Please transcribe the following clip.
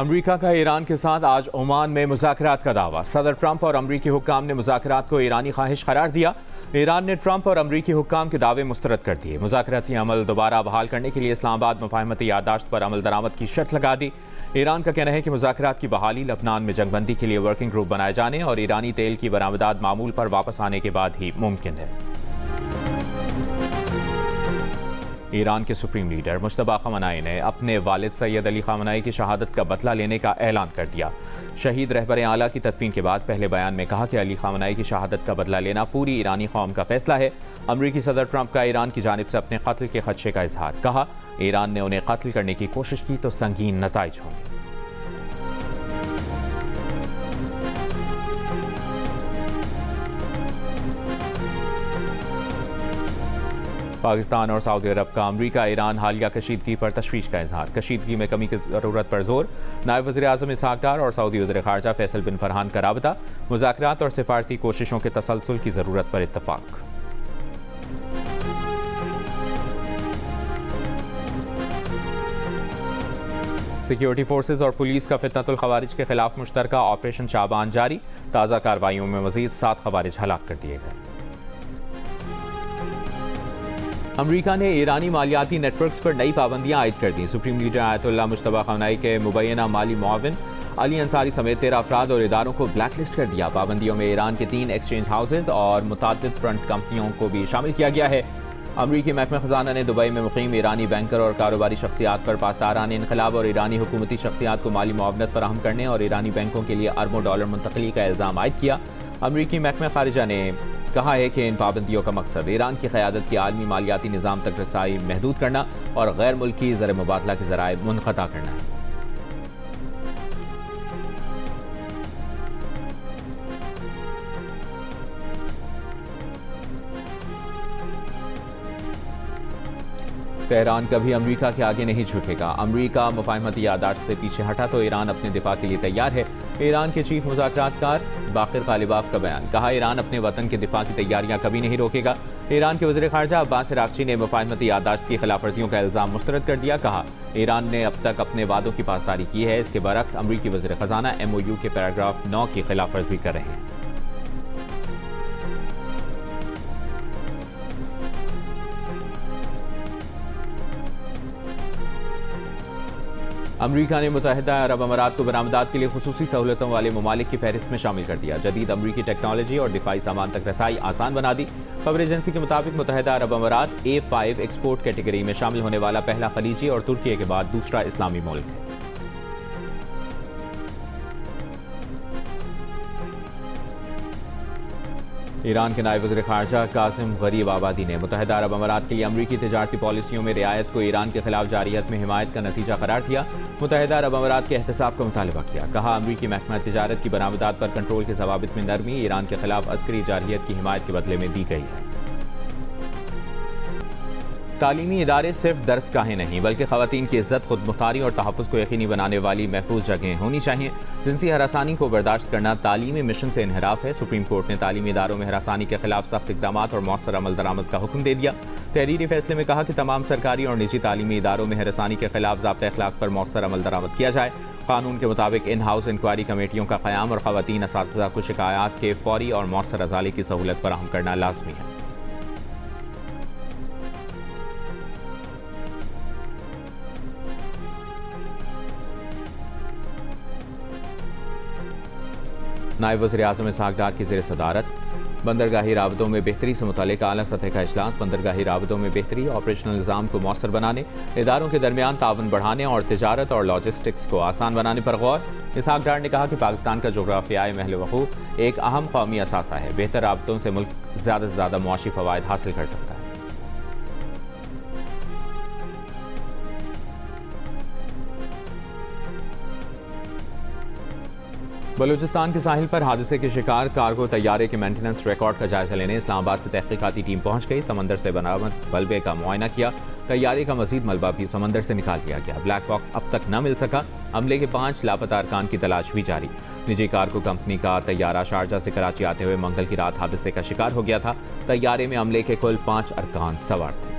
امریکہ کا ایران کے ساتھ آج عمان میں مذاکرات کا دعویٰ۔ صدر ٹرمپ اور امریکی حکام نے مذاکرات کو ایرانی خواہش قرار دیا۔ ایران نے ٹرمپ اور امریکی حکام کے دعوے مسترد کر دیے۔ مذاکراتی عمل دوبارہ بحال کرنے کے لیے اسلام آباد مفاہمتی یادداشت پر عمل درآمد کی شرط لگا دی۔ ایران کا کہنا ہے کہ مذاکرات کی بحالی لبنان میں جنگ بندی کے لیے ورکنگ گروپ بنائے جانے اور ایرانی تیل کی برآمدات معمول پر واپس آنے کے بعد ہی ممکن ہے۔ ایران کے سپریم لیڈر مجتبیٰ خامنہئی نے اپنے والد سید علی خامنہئی کی شہادت کا بدلہ لینے کا اعلان کر دیا۔ شہید رہبر اعلیٰ کی تدفین کے بعد پہلے بیان میں کہا کہ علی خامنہئی کی شہادت کا بدلہ لینا پوری ایرانی قوم کا فیصلہ ہے۔ امریکی صدر ٹرمپ کا ایران کی جانب سے اپنے قتل کے خدشے کا اظہار۔ کہا ایران نے انہیں قتل کرنے کی کوشش کی تو سنگین نتائج ہوں گے۔ پاکستان اور سعودی عرب کا امریکہ ایران حالیہ کشیدگی پر تشویش کا اظہار۔ کشیدگی میں کمی کی ضرورت پر زور۔ نائب وزیر اعظم اسحاق ڈار اور سعودی وزیر خارجہ فیصل بن فرحان کا رابطہ۔ مذاکرات اور سفارتی کوششوں کے تسلسل کی ضرورت پر اتفاق۔ سیکیورٹی فورسز اور پولیس کا فتنۃ الخوارج کے خلاف مشترکہ آپریشن شعبان جاری۔ تازہ کارروائیوں میں مزید 7 خوارج ہلاک کر دیے گئے۔ امریکہ نے ایرانی مالیاتی نیٹ ورکس پر نئی پابندیاں عائد کر دیں۔ سپریم لیڈر آیت اللہ مجتبیٰ خامنہئی کے مبینہ مالی معاون علی انصاری سمیت 13 افراد اور اداروں کو بلیک لسٹ کر دیا۔ پابندیوں میں ایران کے 3 ایکسچینج ہاؤسز اور متعدد فرنٹ کمپنیوں کو بھی شامل کیا گیا ہے۔ امریکی محکمہ خزانہ نے دبئی میں مقیم ایرانی بینکر اور کاروباری شخصیات پر پاسداران انقلاب اور ایرانی حکومتی شخصیات کو مالی معاونت فراہم کرنے اور ایرانی بینکوں کے لیے اربوں ڈالر منتقلی کا الزام عائد کیا۔ امریکی محکمہ خارجہ نے کہا ہے کہ ان پابندیوں کا مقصد ایران کی قیادت کے عالمی مالیاتی نظام تک رسائی محدود کرنا اور غیر ملکی زر مبادلہ کے ذرائع منقطع کرنا ہے۔ تہران کبھی امریکہ کے آگے نہیں جھکے گا۔ امریکہ مفاہمتی یادداشت سے پیچھے ہٹا تو ایران اپنے دفاع کے لیے تیار ہے۔ ایران کے چیف مذاکرات کار باقر غالباف کا بیان۔ کہا ایران اپنے وطن کے دفاع کی تیاریاں کبھی نہیں روکے گا۔ ایران کے وزیر خارجہ عباس عراقچی نے مفاہمتی یادداشت کی خلاف ورزیوں کا الزام مسترد کر دیا۔ کہا ایران نے اب تک اپنے وعدوں کی پاسداری کی ہے، اس کے برعکس امریکی وزیر خزانہ MOU کے پیراگراف 9 کی خلاف ورزی کر رہے ہیں۔ امریکہ نے متحدہ عرب امارات کو برآمدات کے لیے خصوصی سہولتوں والے ممالک کی فہرست میں شامل کر دیا۔ جدید امریکی ٹیکنالوجی اور دفاعی سامان تک رسائی آسان بنا دی۔ خبر ایجنسی کے مطابق متحدہ عرب امارات A5 ایکسپورٹ کیٹیگری میں شامل ہونے والا پہلا خلیجی اور ترکی کے بعد دوسرا اسلامی ملک ہے۔ ایران کے نائب وزیر خارجہ قاسم غریب آبادی نے متحدہ عرب امارات کے لیے امریکی تجارتی پالیسیوں میں رعایت کو ایران کے خلاف جارحیت میں حمایت کا نتیجہ قرار دیا۔ متحدہ عرب امارات کے احتساب کا مطالبہ کیا۔ کہا امریکی محکمہ تجارت کی برآمدات پر کنٹرول کے ضوابط میں نرمی ایران کے خلاف عسکری جارحیت کی حمایت کے بدلے میں دی گئی ہے۔ تعلیمی ادارے صرف درس گاہیں نہیں بلکہ خواتین کی عزت، خود مختاری اور تحفظ کو یقینی بنانے والی محفوظ جگہیں ہونی چاہیے۔ جنسی ہراسانی کو برداشت کرنا تعلیمی مشن سے انحراف ہے۔ سپریم کورٹ نے تعلیمی اداروں میں ہراسانی کے خلاف سخت اقدامات اور مؤثر عمل درآمد کا حکم دے دیا۔ تحریری فیصلے میں کہا کہ تمام سرکاری اور نجی تعلیمی اداروں میں ہراسانی کے خلاف ضابطۂ اخلاق پر مؤثر عمل درآمد کیا جائے۔ قانون کے مطابق ان ہاؤس انکوائری کمیٹیوں کا قیام اور خواتین اساتذہ کو شکایات کے فوری اور مؤثر ازالے کی سہولت فراہم کرنا لازمی ہے۔ نائب وزیر اعظم اسحاق ڈار کی زیر صدارت بندرگاہی رابطوں میں بہتری سے متعلق اعلیٰ سطح کا اجلاس۔ بندرگاہی رابطوں میں بہتری، آپریشنل نظام کو مؤثر بنانے، اداروں کے درمیان تعاون بڑھانے اور تجارت اور لاجسٹکس کو آسان بنانے پر غور۔ اسحاق ڈار نے کہا کہ پاکستان کا جغرافیائی محل وقوع ایک اہم قومی اثاثہ ہے۔ بہتر رابطوں سے ملک زیادہ سے زیادہ معاشی فوائد حاصل کر سکتا ہے۔ بلوچستان کے ساحل پر حادثے کے شکار کارگو طیارے کے مینٹیننس ریکارڈ کا جائزہ لینے اسلام آباد سے تحقیقاتی ٹیم پہنچ گئی۔ سمندر سے برآمد ملبے کا معائنہ کیا۔ طیارے کا مزید ملبہ بھی سمندر سے نکال لیا گیا۔ بلیک باکس اب تک نہ مل سکا۔ عملے کے 5 لاپتہ ارکان کی تلاش بھی جاری۔ نجی کارگو کمپنی کا طیارہ شارجہ سے کراچی آتے ہوئے منگل کی رات حادثے کا شکار ہو گیا تھا۔ طیارے میں عملے کے کل 5 ارکان سوار تھے۔